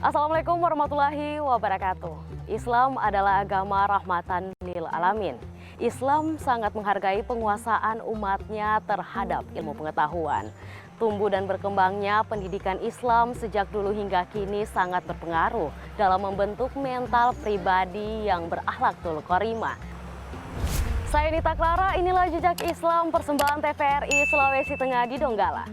Assalamualaikum warahmatullahi wabarakatuh. Islam adalah agama rahmatan lil alamin. Islam sangat menghargai penguasaan umatnya terhadap ilmu pengetahuan. Tumbuh dan berkembangnya pendidikan Islam sejak dulu hingga kini sangat berpengaruh dalam membentuk mental pribadi yang berakhlakul karimah. Saya Nita Clara, inilah Jejak Islam persembahan TVRI Sulawesi Tengah di Donggala.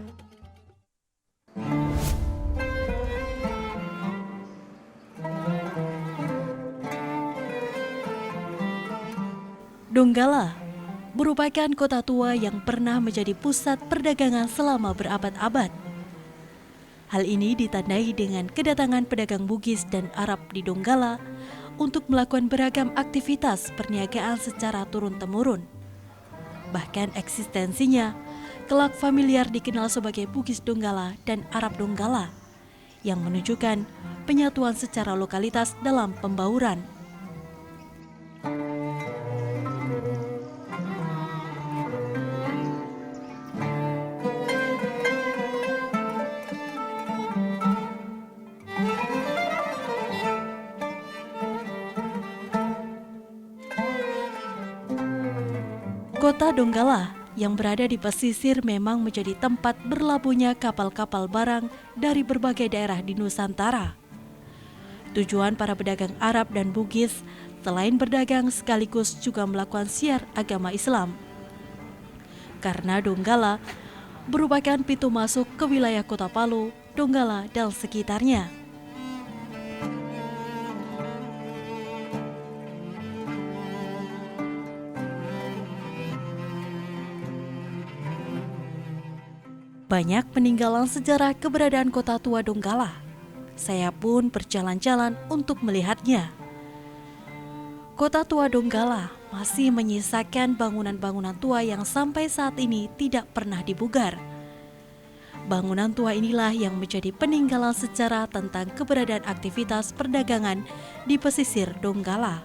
Donggala merupakan kota tua yang pernah menjadi pusat perdagangan selama berabad-abad. Hal ini ditandai dengan kedatangan pedagang Bugis dan Arab di Donggala untuk melakukan beragam aktivitas perniagaan secara turun-temurun. Bahkan eksistensinya kelak familiar dikenal sebagai Bugis Donggala dan Arab Donggala yang menunjukkan penyatuan secara lokalitas dalam pembauran. Kota Donggala yang berada di pesisir memang menjadi tempat berlabuhnya kapal-kapal barang dari berbagai daerah di Nusantara. Tujuan para pedagang Arab dan Bugis selain berdagang sekaligus juga melakukan syiar agama Islam. Karena Donggala merupakan pintu masuk ke wilayah Kota Palu, Donggala dan sekitarnya. Banyak peninggalan sejarah keberadaan kota tua Donggala. Saya pun berjalan-jalan untuk melihatnya. Kota tua Donggala masih menyisakan bangunan-bangunan tua yang sampai saat ini tidak pernah dipugar. Bangunan tua inilah yang menjadi peninggalan sejarah tentang keberadaan aktivitas perdagangan di pesisir Donggala.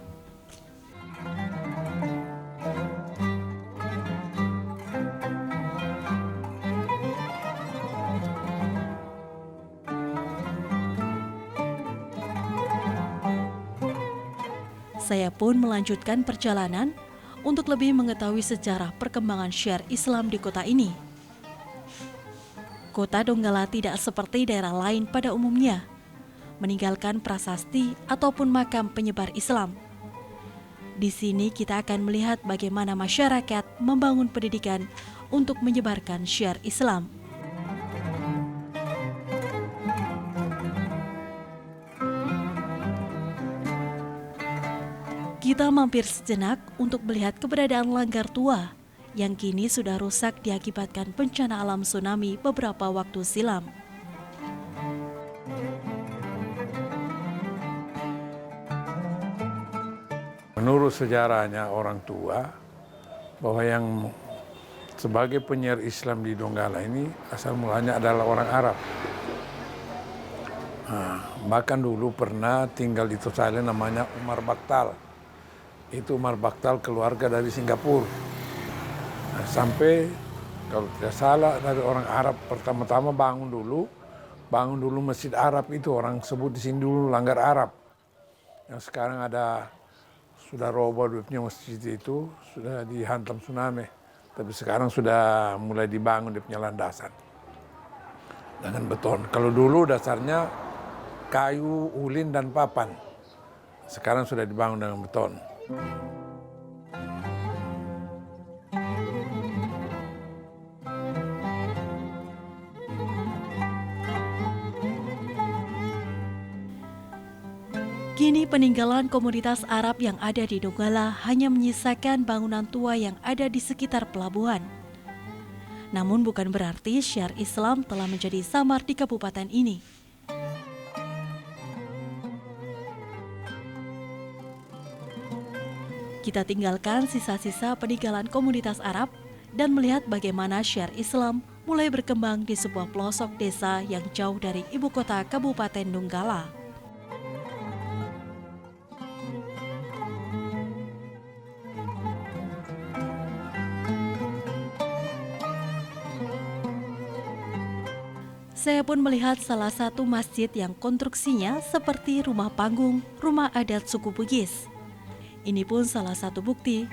Saya pun melanjutkan perjalanan untuk lebih mengetahui sejarah perkembangan syiar Islam di kota ini. Kota Donggala tidak seperti daerah lain pada umumnya, meninggalkan prasasti ataupun makam penyebar Islam. Di sini kita akan melihat bagaimana masyarakat membangun pendidikan untuk menyebarkan syiar Islam. Kita mampir sejenak untuk melihat keberadaan Langgar Tua yang kini sudah rusak diakibatkan bencana alam tsunami beberapa waktu silam. Menurut sejarahnya orang tua, bahwa yang sebagai penyiar Islam di Donggala ini asal mulanya adalah orang Arab. Bahkan dulu pernah tinggal di Tosale namanya Umar Baktal. Itu Umar Baktal keluarga dari Singapura. Sampai kalau tidak salah dari orang Arab pertama-tama bangun dulu Masjid Arab itu orang sebut di sini dulu Langgar Arab. Yang sekarang sudah roboh punya masjid itu, sudah dihantam tsunami. Tapi sekarang sudah mulai dibangun dia punya landasan dengan beton. Kalau dulu dasarnya kayu, ulin dan papan. Sekarang sudah dibangun dengan beton. Kini peninggalan komunitas Arab yang ada di Donggala hanya menyisakan bangunan tua yang ada di sekitar pelabuhan. Namun bukan berarti syiar Islam telah menjadi samar di kabupaten ini. Kita tinggalkan sisa-sisa peninggalan komunitas Arab dan melihat bagaimana syiar Islam mulai berkembang di sebuah pelosok desa yang jauh dari ibu kota Kabupaten Donggala. Saya pun melihat salah satu masjid yang konstruksinya seperti rumah panggung, rumah adat suku Bugis. Ini pun salah satu bukti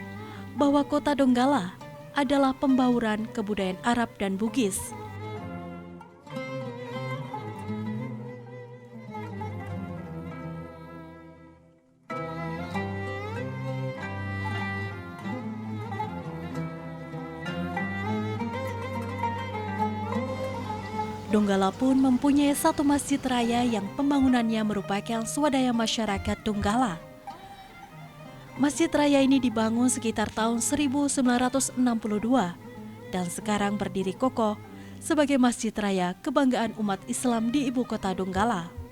bahwa kota Donggala adalah pembauran kebudayaan Arab dan Bugis. Donggala pun mempunyai satu masjid raya yang pembangunannya merupakan swadaya masyarakat Donggala. Masjid raya ini dibangun sekitar tahun 1962 dan sekarang berdiri kokoh sebagai masjid raya kebanggaan umat Islam di ibu kota Donggala.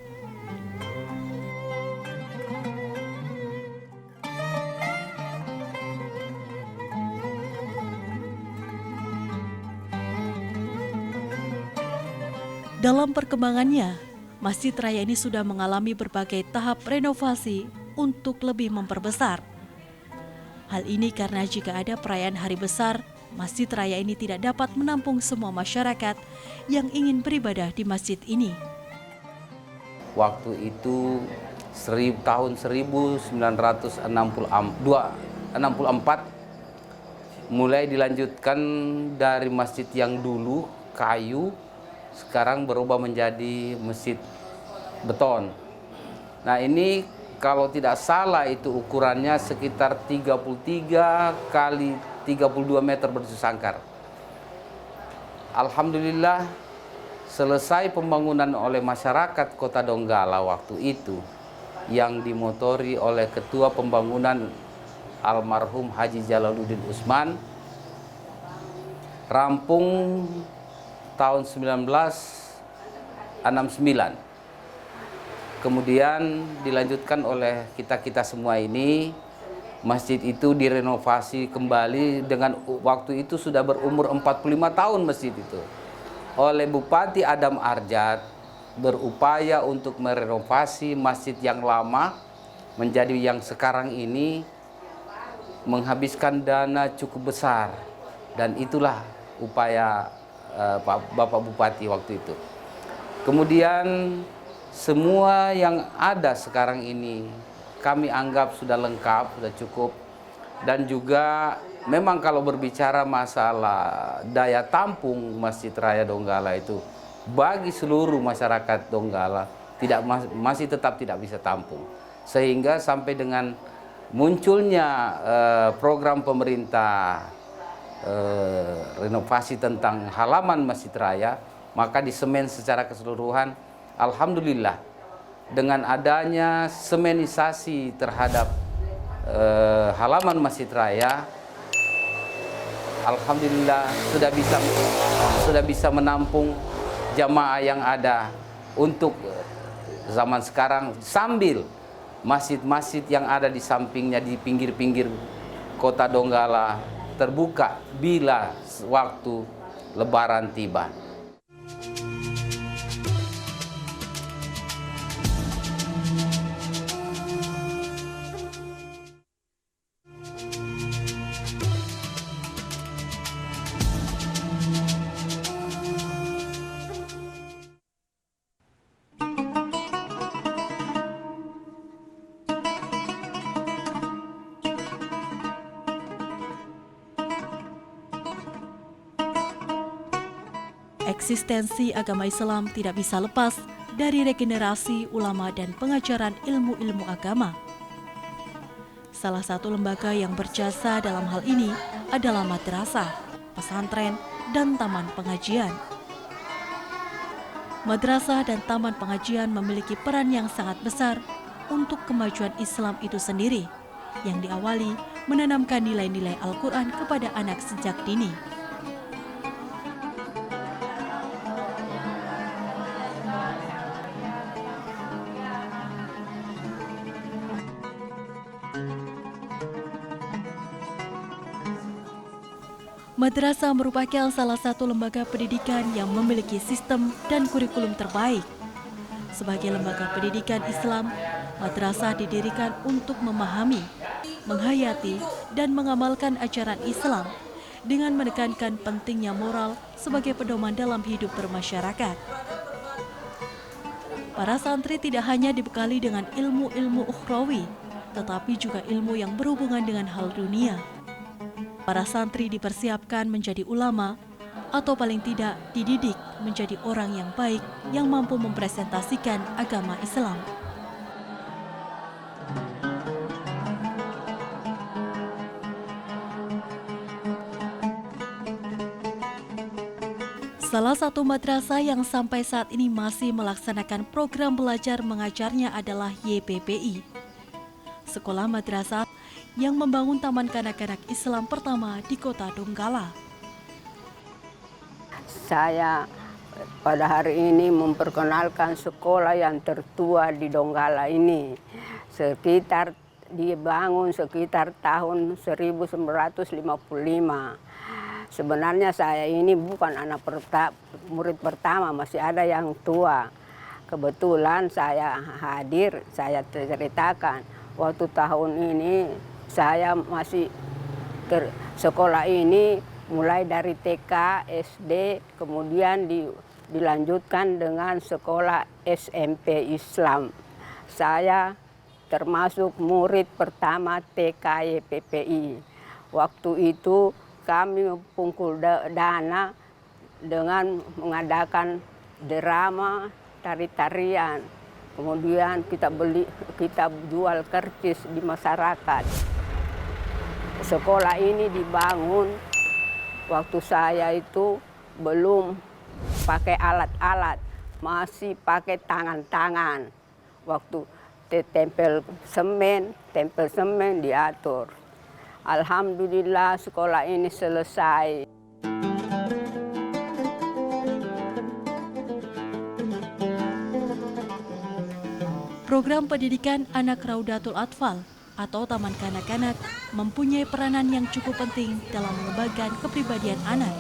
Dalam perkembangannya, Masjid Raya ini sudah mengalami berbagai tahap renovasi untuk lebih memperbesar. Hal ini karena jika ada perayaan hari besar, Masjid Raya ini tidak dapat menampung semua masyarakat yang ingin beribadah di masjid ini. Waktu itu tahun 1964 mulai dilanjutkan dari masjid yang dulu kayu, sekarang berubah menjadi masjid beton. Nah ini kalau tidak salah itu ukurannya sekitar 33 kali 32 meter bersangkar. Alhamdulillah selesai pembangunan oleh masyarakat kota Donggala waktu itu yang dimotori oleh ketua pembangunan almarhum Haji Jalaluddin Usman, rampung tahun 1969. Kemudian dilanjutkan oleh kita-kita semua ini, masjid itu direnovasi kembali dengan waktu itu sudah berumur 45 tahun masjid itu. Oleh Bupati Adam Arjad berupaya untuk merenovasi masjid yang lama menjadi yang sekarang ini, menghabiskan dana cukup besar dan itulah upaya Bapak Bupati waktu itu. Kemudian semua yang ada sekarang ini kami anggap sudah lengkap, sudah cukup. Dan juga memang kalau berbicara masalah daya tampung Masjid Raya Donggala itu bagi seluruh masyarakat Donggala masih tetap tidak bisa tampung. Sehingga sampai dengan munculnya program pemerintah renovasi tentang halaman Masjid Raya, maka disemen secara keseluruhan. Alhamdulillah dengan adanya semenisasi terhadap halaman Masjid Raya, alhamdulillah sudah bisa menampung jamaah yang ada untuk zaman sekarang, sambil masjid-masjid yang ada di sampingnya di pinggir-pinggir kota Donggala terbuka bila waktu Lebaran tiba. Eksistensi agama Islam tidak bisa lepas dari regenerasi ulama dan pengajaran ilmu-ilmu agama. Salah satu lembaga yang berjasa dalam hal ini adalah madrasah, pesantren, dan taman pengajian. Madrasah dan taman pengajian memiliki peran yang sangat besar untuk kemajuan Islam itu sendiri, yang diawali menanamkan nilai-nilai Al-Quran kepada anak sejak dini. Madrasah merupakan salah satu lembaga pendidikan yang memiliki sistem dan kurikulum terbaik. Sebagai lembaga pendidikan Islam, madrasah didirikan untuk memahami, menghayati, dan mengamalkan ajaran Islam dengan menekankan pentingnya moral sebagai pedoman dalam hidup bermasyarakat. Para santri tidak hanya dibekali dengan ilmu-ilmu ukhrawi, tetapi juga ilmu yang berhubungan dengan hal dunia. Para santri dipersiapkan menjadi ulama, atau paling tidak dididik menjadi orang yang baik yang mampu mempresentasikan agama Islam. Salah satu madrasah yang sampai saat ini masih melaksanakan program belajar mengajarnya adalah YPPI, sekolah madrasah yang membangun taman kanak-kanak Islam pertama di kota Donggala. Saya pada hari ini memperkenalkan sekolah yang tertua di Donggala ini. Dibangun sekitar tahun 1955. Sebenarnya saya ini bukan murid pertama, masih ada yang tua. Kebetulan saya hadir, saya ceritakan. Waktu tahun ini saya masih sekolah ini mulai dari TK, SD, kemudian dilanjutkan dengan sekolah SMP Islam. Saya termasuk murid pertama TK YPPI. Waktu itu kami mengumpul dana dengan mengadakan drama, tari-tarian. Kemudian kita jual kercis di masyarakat. Sekolah ini dibangun waktu saya itu belum pakai alat-alat, masih pakai tangan-tangan. Waktu tempel semen diatur. Alhamdulillah sekolah ini selesai. Program pendidikan anak Raudatul Atfal atau Taman Kanak-Kanak mempunyai peranan yang cukup penting dalam mengembangkan kepribadian anak,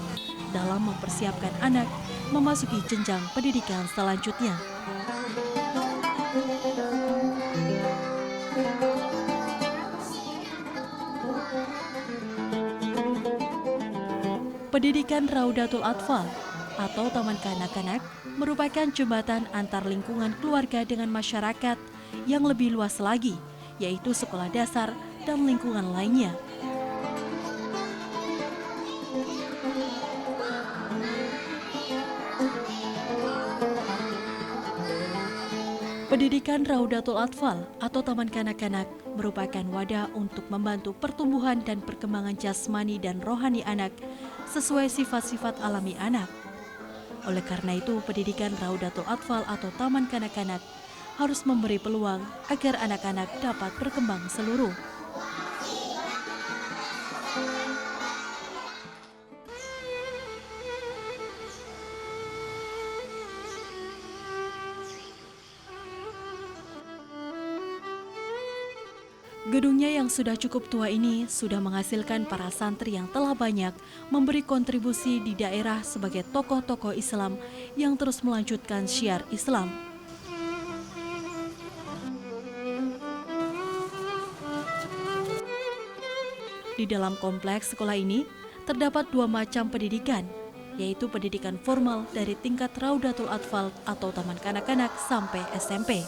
dalam mempersiapkan anak memasuki jenjang pendidikan selanjutnya. Pendidikan Raudatul Atfal atau Taman Kanak-Kanak merupakan jembatan antar lingkungan keluarga dengan masyarakat yang lebih luas lagi, yaitu sekolah dasar dan lingkungan lainnya. Pendidikan Raudatul Atfal atau Taman Kanak-Kanak merupakan wadah untuk membantu pertumbuhan dan perkembangan jasmani dan rohani anak sesuai sifat-sifat alami anak. Oleh karena itu, pendidikan Raudatul Atfal atau Taman Kanak-Kanak harus memberi peluang agar anak-anak dapat berkembang seluruh. Gedungnya yang sudah cukup tua ini sudah menghasilkan para santri yang telah banyak memberi kontribusi di daerah sebagai tokoh-tokoh Islam yang terus melanjutkan syiar Islam. Di dalam kompleks sekolah ini terdapat dua macam pendidikan, yaitu pendidikan formal dari tingkat Raudatul Atfal atau Taman Kanak-Kanak sampai SMP.